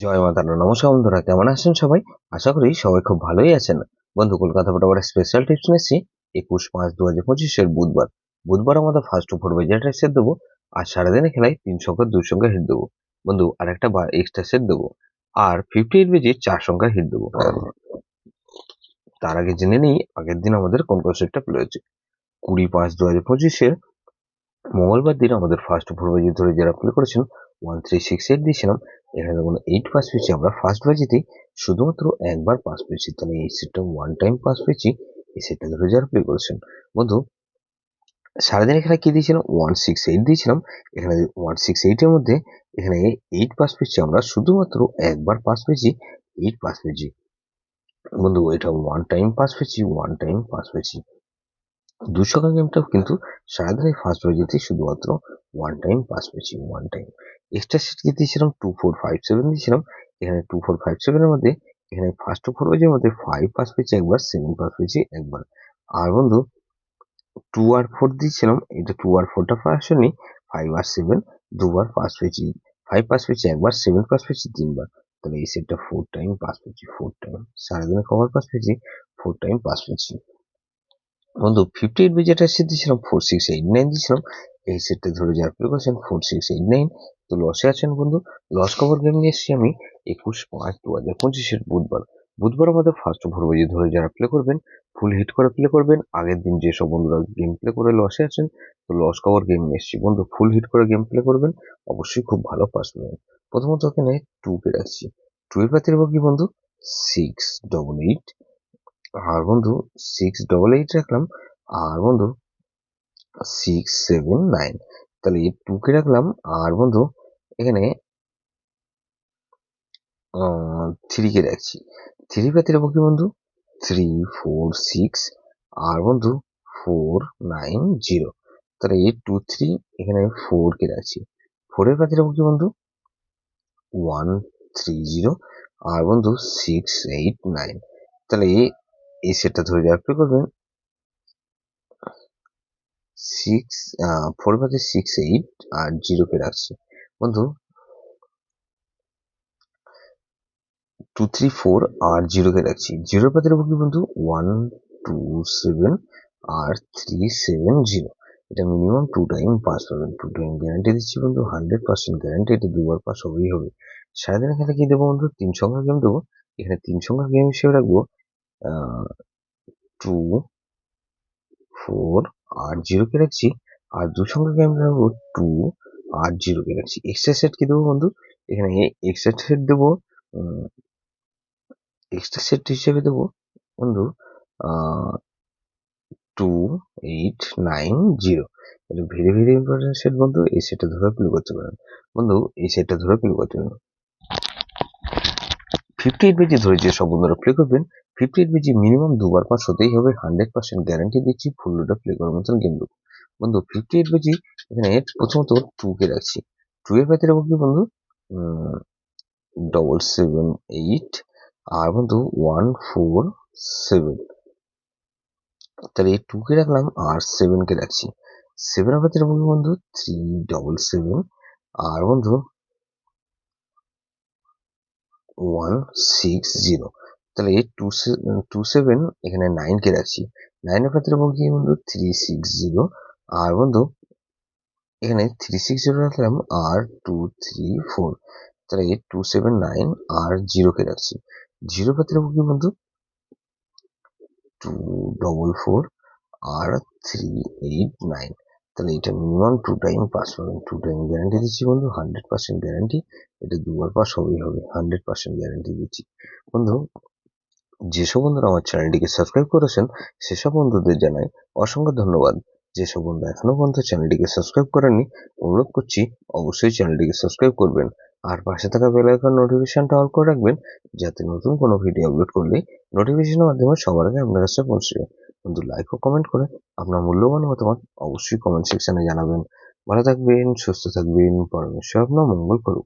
জয় মা তারা। নমস্কার বন্ধুরা, কেমন আছেন সবাই? আশা করি সবাই খুব ভালোই আছেন। বন্ধু, কলকাতা ফটোগ্রাফার স্পেশাল টিপস নিয়েছি 21/5/2025 বুধবার। বুধবার আমাদের ফার্স্ট ফোর বাজেটের সেট দেবো, আর সারাদিনে খেলায় 3 সংখ্যা 2 সংখ্যা হিট দেবো। বন্ধু, আর একটা এক্সট্রা সেট দেবো, আর 58 বেজে 4 সংখ্যা হিট দেবো। তার আগে জেনে নিই আগের দিন আমাদের কোন কোন সেটটা প্লে হয়েছে। 20/5/2025 মঙ্গলবার দিন আমাদের ফার্স্ট ফোর বাজি ধরে যারা প্লে করেছেন 1368 দিয়েছিলাম। এখানে দেখুন 8 পাস পেয়েছি আমরা ফার্স্ট বাজিতে, শুধুমাত্র একবার পাস পেয়েছি, তাহলে এই সেটটা ওয়ান টাইম পাস পেয়েছি। এই সেটটা ধরে যারা প্লে করেছেন বন্ধু, সারাদিন এখানে কি দিয়েছিলাম 168 দিয়েছিলাম। এখানে 168 এর মধ্যে এখানে 8 পাস পেয়েছি আমরা, শুধুমাত্র একবার পাস পেয়েছি, 8 পাস পেয়েছি বন্ধু। এটা ওয়ান টাইম পাস পেয়েছি, ওয়ান টাইম পাস পেয়েছি। 200 গেমটাও কিন্তু সারাদিন ফার্স্ট বাজিতে শুধুমাত্র ওয়ান টাইম পাস পেয়েছি, ওয়ান টাইম। এক্সট্রা সেট দিয়েছিলাম 2457 দিয়েছিলাম। এখানে 2457 এর মধ্যে এখানে ফার্স্ট ফোর বাজির মধ্যে 5 পাস পেয়েছি একবার, 7 পাস পেয়েছি একবার। আর বন্ধু 2 আর 4 দিয়েছিলাম, এটা 2 আর 4টা পাস হয়নি, 5 আর 7 দুবার পাস পেয়েছি। 5 পাস পেয়েছি একবার, 7 পাস পেয়েছি তিনবার, তাহলে এই সেটটা 4 টাইম পাস পেয়েছি, 4 টাইম। সারাদিনে কভার পাস পেয়েছি, 4 টাইম পাস পেয়েছি বন্ধু। 58 যেটা সেট দিয়েছিলাম 4689 দিয়েছিলাম। এই সেটটা ধরে যারা প্লে করেছেন 4689, তো লসে আছেন বন্ধু। লস কভার গেম নিয়ে এসেছি আমি 21/5/2025 বুধবার। বুধবার আমাদের ফার্স্ট ফোর বাজি ধরে যারা প্লে করবেন, ফুল হিট করে প্লে করবেন। আগের দিন যেসব বন্ধুরা গেম প্লে করে লসে আছেন, তো লস কভার গেম নিয়ে এসেছি বন্ধু, ফুল হিট করে গেম প্লে করবেন, অবশ্যই খুব ভালো পাস পাবেন। প্রথমত এখানে 2 কে রাখছি, 2 এর পাতির কি বন্ধু 688। আর বন্ধু 688 রাখলাম। আর বন্ধু 679, তাহলে এই 2 কে রাখলাম। আর বন্ধু এখানে 3 কে রাখছি, 3 পাতি রাখবো কি বন্ধু 346। আর বন্ধু 490, তাহলে এই 23 এখানে 4 কে রাখছি, 4 এর পাতি রাখবো কি বন্ধু 130। আর বন্ধু 689, তাহলে এই সেটটা ধরে রাখতে করবেন 4 বাদে 68 আর 0 কে রাখছি বন্ধু 234 আর 0 কে রাখছি। 0 বাদে রাখবো কি বন্ধু 127 আর 370। এটা মিনিমাম 2 টাইম পাস পাবেন, 2 টাইম গ্যারান্টি দিচ্ছি বন্ধু, 100% গ্যারান্টি। এটা দুবার পাস হবেই হবে। সারাদিন এখানে কি দেবো বন্ধু 3 সংখ্যা গেম দেবো। এখানে 3 সংখ্যা গেম হিসেবে রাখবো 2 4 আর 0 কে রাখছি। আর 2 সংখ্যা গেম রাখবো 2 আর 0 কে রাখছি। এক্সট্রা সেট কি দেবো বন্ধু, এখানে এক্সট্রা সেট দেবো, এক্সট্রা সেট হিসেবে দেবো বন্ধু 2890। এটা ভেরি ভেরি ইম্পর্টেন্ট সেট বন্ধু, এই সেটটা ধরে প্লে করতে পারেন বন্ধু, এই সেটটা ধরে প্লে করতে পারেন। 58 বেজি ধরে যে সব বন্ধুরা প্লে করবেন, 58 বেজি মিনিমাম দুবার পাস হতেই হবে, 100% গ্যারান্টি দিচ্ছি। ফুল লোডে প্লে করার মতন গেম দেবো বন্ধু। 58 বেজি এখানে প্রথমত 2 কে রাখছি, 2 এর ভেতরে রাখবো কি বন্ধু 778। আর বন্ধু 147, তাহলে এই 2 কে রাখলাম আর 7 কে রাখছি। 7 এর ভেতরে রাখবো কি বন্ধু 377। আর বন্ধু 160, তাহলে 27 এখানে 9 কে রাখছি। 9 এর ভেতরে রাখবো কি বন্ধু 360। আর বন্ধু এখানে 360 রাখলাম আর 234, তাহলে 279 আর 0 কে রাখছি। 0 ভেতরে রাখবো কি বন্ধু 244 আর 389, তাহলে এটা মিনিমাম 2 টাইম পাস পাবেন, 2 টাইম গ্যারান্টি দিচ্ছি বন্ধু, 100% গ্যারান্টি। এটা দুবার পাস হবেই হবে, 100% গ্যারান্টি দিচ্ছি বন্ধু। যেসব বন্ধুরা আমার চ্যানেলটিকে সাবস্ক্রাইব করেছেন সেসব বন্ধুদের জানাই অসংখ্য ধন্যবাদ। যেসব বন্ধু এখনো পর্যন্ত চ্যানেলটিকে সাবস্ক্রাইব করেননি, অনুরোধ করছি অবশ্যই চ্যানেলটিকে সাবস্ক্রাইব করবেন, আর পাশে থাকা বেল আইকন নোটিফিকেশনটা অল করে রাখবেন, যাতে নতুন কোনো ভিডিও আপলোড করলে নোটিফিকেশনের মাধ্যমে সবার আগে আপনার কাছে পৌঁছবে বন্ধু। লাইক ও কমেন্ট করে আপনার মূল্যবান মতামত অবশ্যই কমেন্ট সেকশনে জানাবেন। ভালো থাকবেন, সুস্থ থাকবেন, পরমেশ্বর আপনার মঙ্গল করুক।